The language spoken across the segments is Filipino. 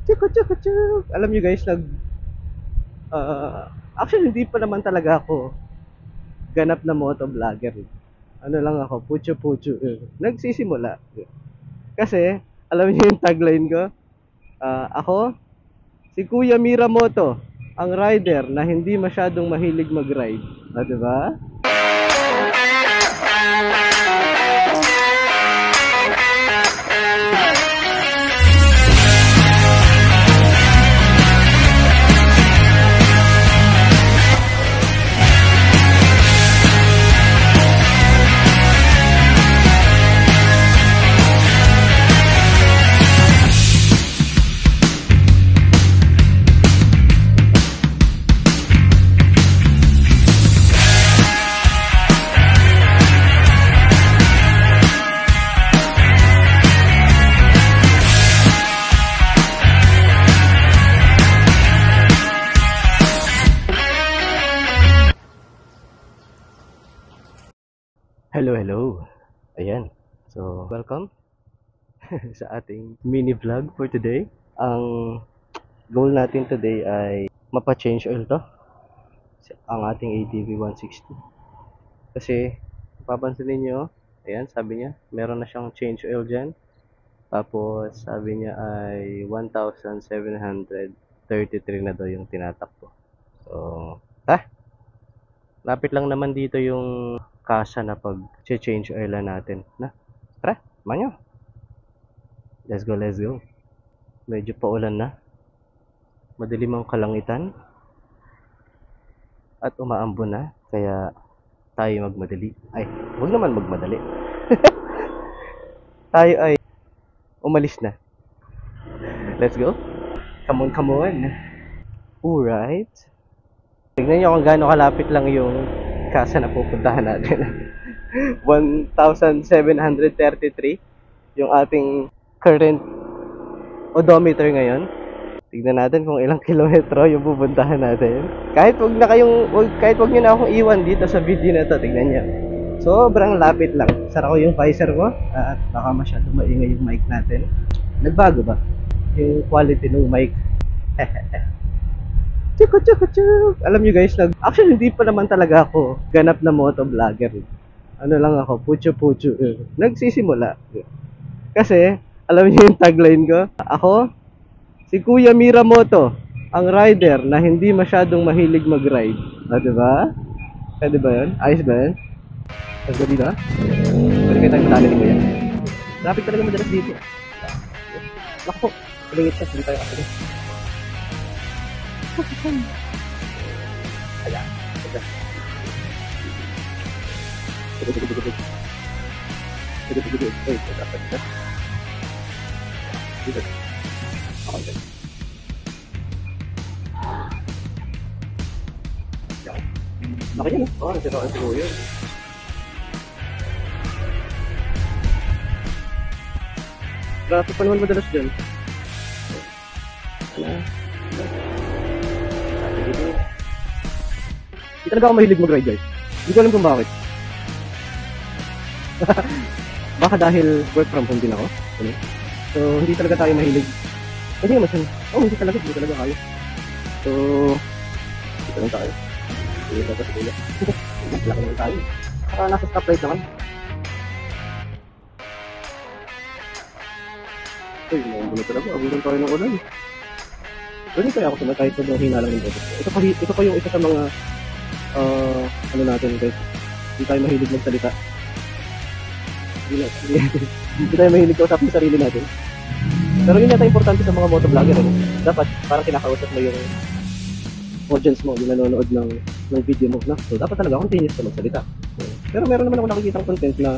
Chuku chuku chuk. Alam niyo guys, actually hindi pa naman talaga ako ganap na motovlogger. Ano lang ako, pucho-pucho. Nagsisimula. Kasi, alam niyo yung tagline ko? Ako, si Kuya Miramoto, ang rider na hindi masyadong mahilig mag-ride. Diba? Hello, hello. Ayan. So, welcome sa ating mini vlog for today. Ang goal natin today ay mapa-change oil to. Ang ating ATV 160. Kasi, papansin niyo, ayan, sabi niya, meron na siyang change oil dyan. Tapos, sabi niya ay 1,733 na daw yung tinatakbo. So, lapit lang naman dito yung kasa na pag-change oil natin. Tara, manyo. Let's go, let's go. Medyo paulan na. Madilim ang kalangitan. At umaambon na. Kaya tayo magmadali. Ay, huwag naman magmadali. Tayo ay umalis na. Let's go. Come on, come on. Alright. Tignan nyo kung gaano kalapit lang yung kasa na pupuntahan natin. 1,733 yung ating current odometer ngayon. Tignan natin kung ilang kilometro yung pupuntahan natin. Kahit wag nyo na akong iwan dito sa video na to, tignan nyo. Sobrang lapit lang. Sara ko yung visor ko at baka masyado maingay yung mic natin. Nagbago ba yung quality ng mic? Chuku chuku chuk. Alam niyo guys, actually hindi pa naman talaga ako ganap na motovlogger. Ano lang ako, pucho-pucho. Nagsisimula. Kasi, alam niyo yung tagline ko? Ako, si Kuya Miramoto, ang rider na hindi masyadong mahilig mag-ride. Diba? Pwede ba yun? Ayos ba yun? Let's go dito. Pwede kayo tayong madami ni Kuya. Traffic talaga madalas dito. Naku po, palingit siya. Hindi tayo kasi. Ayan. Laki yan, oh. Nasiraan si Kuya. Traffic pa naman madalas dyan. Hindi talaga ako mahilig mag-ride guys. Hindi ko alam kung bakit. Baka dahil work from home din ako. So, hindi talaga tayo mahilig. Hindi naman siya. Hindi talaga kayo. So, dito lang tayo. Dito lang tayo. Laki naman tayo. Saka nasa stoplight naman. Uy, mabuno talaga. Abutan tayo ng ulan. Pwede kaya ako kahit sobrang hina lang ng boses. Ito pa yung isa sa mga ano natin guys. Hindi tayo mahilig magsalita. Hindi tayo mahilig kausapin sa sarili natin. Pero yun yata importante sa mga motovlogger. Dapat parang kinakausap mo yung audience mo, yung nanonood ng video mo. So dapat talaga continuous ka magsalita. Pero meron naman ako nakikita ng content na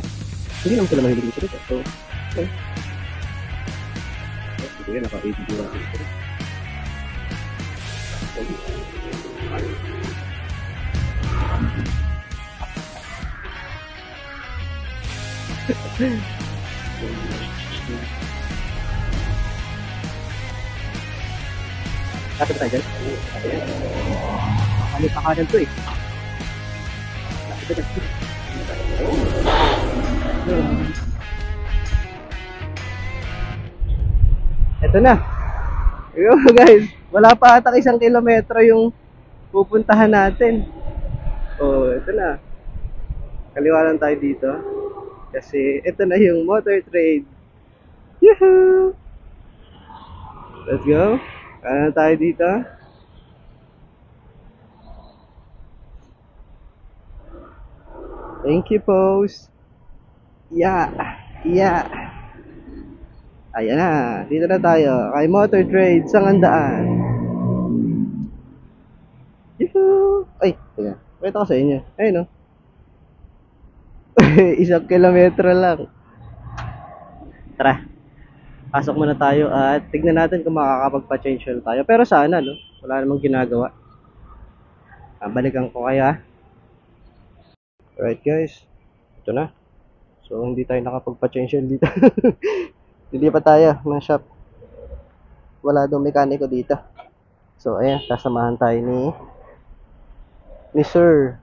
hindi naman sila mahilig magsalita. So, okay. Sige, naka-80 lang. Kapit tayo dyan. Kalit pa kanan to eh. Kapit tayo dyan. Ito na. Yun, guys, wala pa ata 1 kilometro yung pupuntahan natin. Oh, ito na. Kaliwa lang tayo dito. Kasi ito na yung motor trade. Yahoo! Let's go. Kaya na tayo dito. Thank you, post. Yeah. Yeah. Ayan na. Dito na tayo. Kay motor trade, Sangandaan. Yahoo! Ay, teka. Pakita ko sa inyo. Ayun, no? 1 kilometro lang. Tara. Pasok muna tayo at tignan natin kung makakapagpa-change oil tayo. Pero sana, no? Wala namang ginagawa. Balikan ko kaya. Alright, guys. Ito na. So, hindi tayo nakapagpa-change oil dito. Hindi pa tayo ng shop. Wala daw mekaniko dito. So, ayan. Kasamahan tayo ni Sir.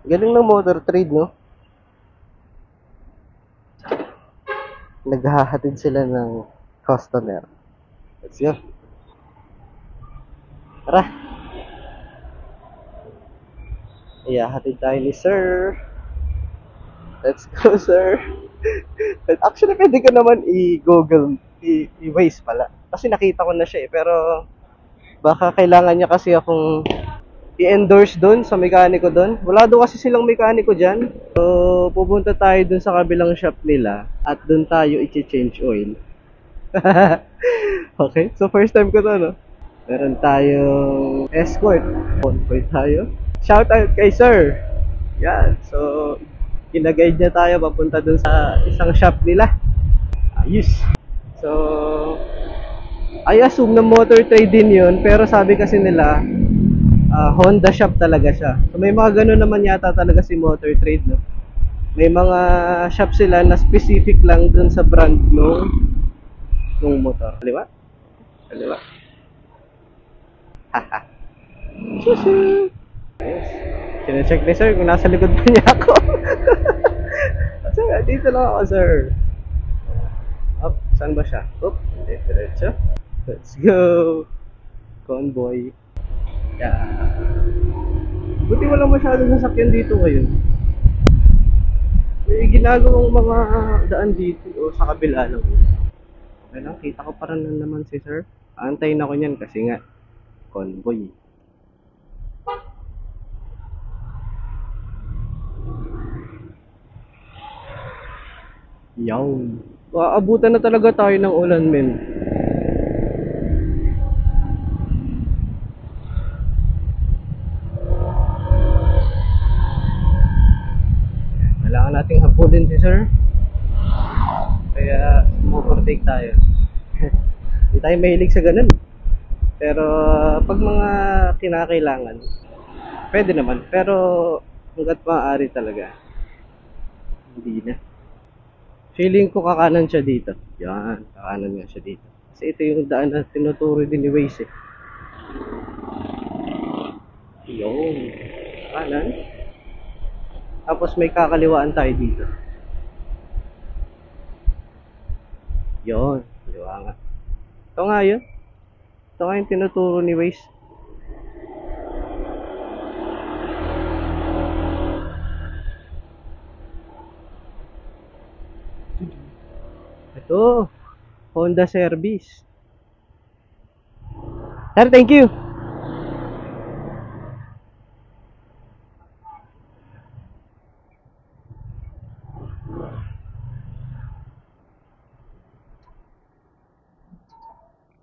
Galing ng motor trade, no? Naghahatid sila ng customer. Let's go. Tara. Hatid tayo ni Sir. Let's go, sir. Actually, pwede ko naman i-Google, i-Waze pala. Kasi nakita ko na siya eh. Pero, baka kailangan niya kasi akong i-endorse doon sa mekaniko doon. Wala doon kasi silang mekaniko dyan. So, pupunta tayo doon sa kabilang shop nila at doon tayo i-change oil. Okay, so first time ko to, no? Meron tayong escort. Convoy tayo. Shout out kay sir. Yan, so gina-guide niya tayo papunta doon sa isang shop nila. Ayos. So, I assume na motor trade din yun, pero sabi kasi nila Honda shop talaga siya. So may mga ganun naman yata talaga si motor trade, no? May mga shop sila na specific lang dun sa brand ng motor. Kaliwa? Kaliwa. Haha. Susu. Yes. Sine-check ni sir kung nasa likod pa niya ako. Sir, dito lang ako, sir. Up, saan ba siya? Up, diretso. Let's go. Convoy. Yeah. Buti walang masyadong sasakyan dito ngayon. May ginagawang mga daan dito o sa kabila lang. Okay lang, kita ko pa rin naman si sir. Aantayin ako niyan kasi nga convoy. Yawn. Aabutan na talaga tayo ng ulan, men. Kailangan nating habulin si sir. Kaya mo-overtake tayo. Hindi tayo mahilig sa ganun. Pero pag mga kinakailangan, pwede naman. Pero hanggat maaari talaga, hindi na. Feeling ko kakanan siya dito. Yan, kakanan nga siya dito. Kasi ito yung daan na tinuturo din ni Waze eh. Yung kanan. Tapos may kakaliwaan tayo dito. Yon, kaliwa nga. Ito nga yun. Ito nga yung tinuturo ni Waze. Ito, Honda service. Sir, thank you.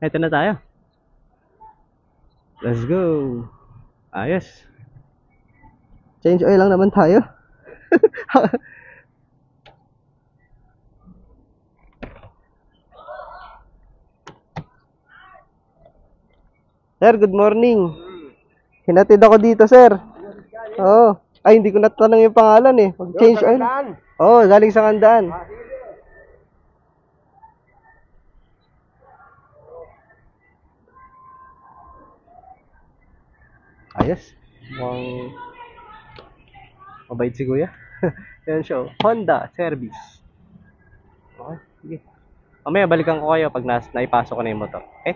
Ito na tayo. Let's go. Ayos. Change oil lang naman tayo. Sir, good morning. Hinatid ako dito, sir. Oo. Ay, hindi ko natanong yung pangalan eh. Mag-change oil. Oo, galing sa Kandaan. Ayos. Mukhang mabait si kuya. Yan siya. Honda service. Okay, sige. Mamaya balikan ko kayo pag naipasok ko na yung motor. Okay?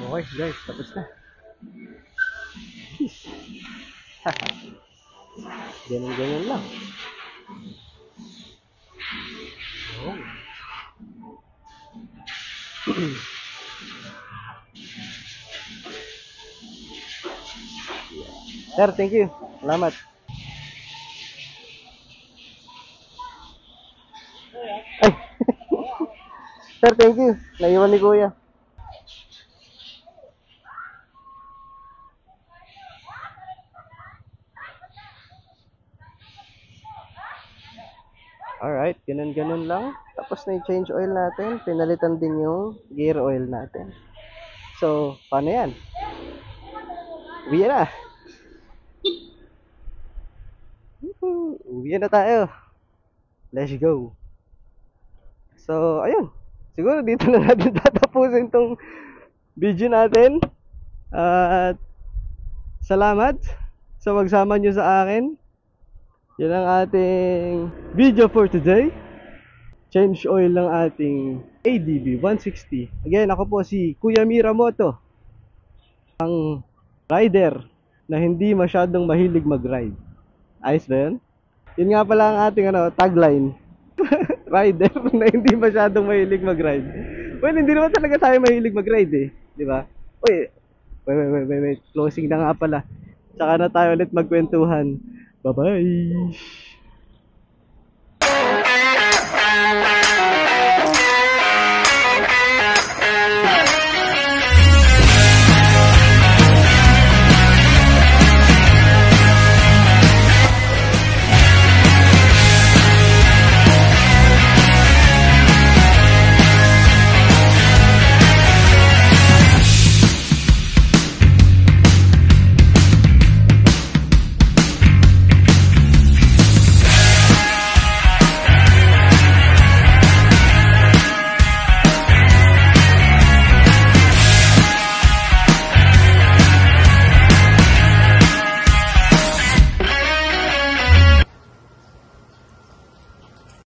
Okay guys, tapos na. Ganyan-ganyan lang. Oh. Sir, thank you. Salamat. Ay. Sir, thank you. Naiwan ni Kuya. Alright, ganun-ganun lang. Tapos na yung change oil natin. Pinalitan din yung gear oil natin. So, paano yan? Uwi na. Uwi na tayo. Let's go. So, ayun. Siguro dito na natin tatapusin tong video natin. At salamat sa magsama nyo sa akin. Yan ang ating video for today. Change oil ng ating ADB 160. Again, ako po si Kuya Miramoto, ang rider na hindi masyadong mahilig mag-ride. Ayos ba yun? Yun nga pala ang ating tagline. Rider na hindi masyadong mahilig mag-ride. Well, hindi naman talaga tayo mahilig mag-ride eh. Di ba? Uy, wait. Closing na nga pala. Tsaka na tayo ulit magkwentuhan. Bye-bye!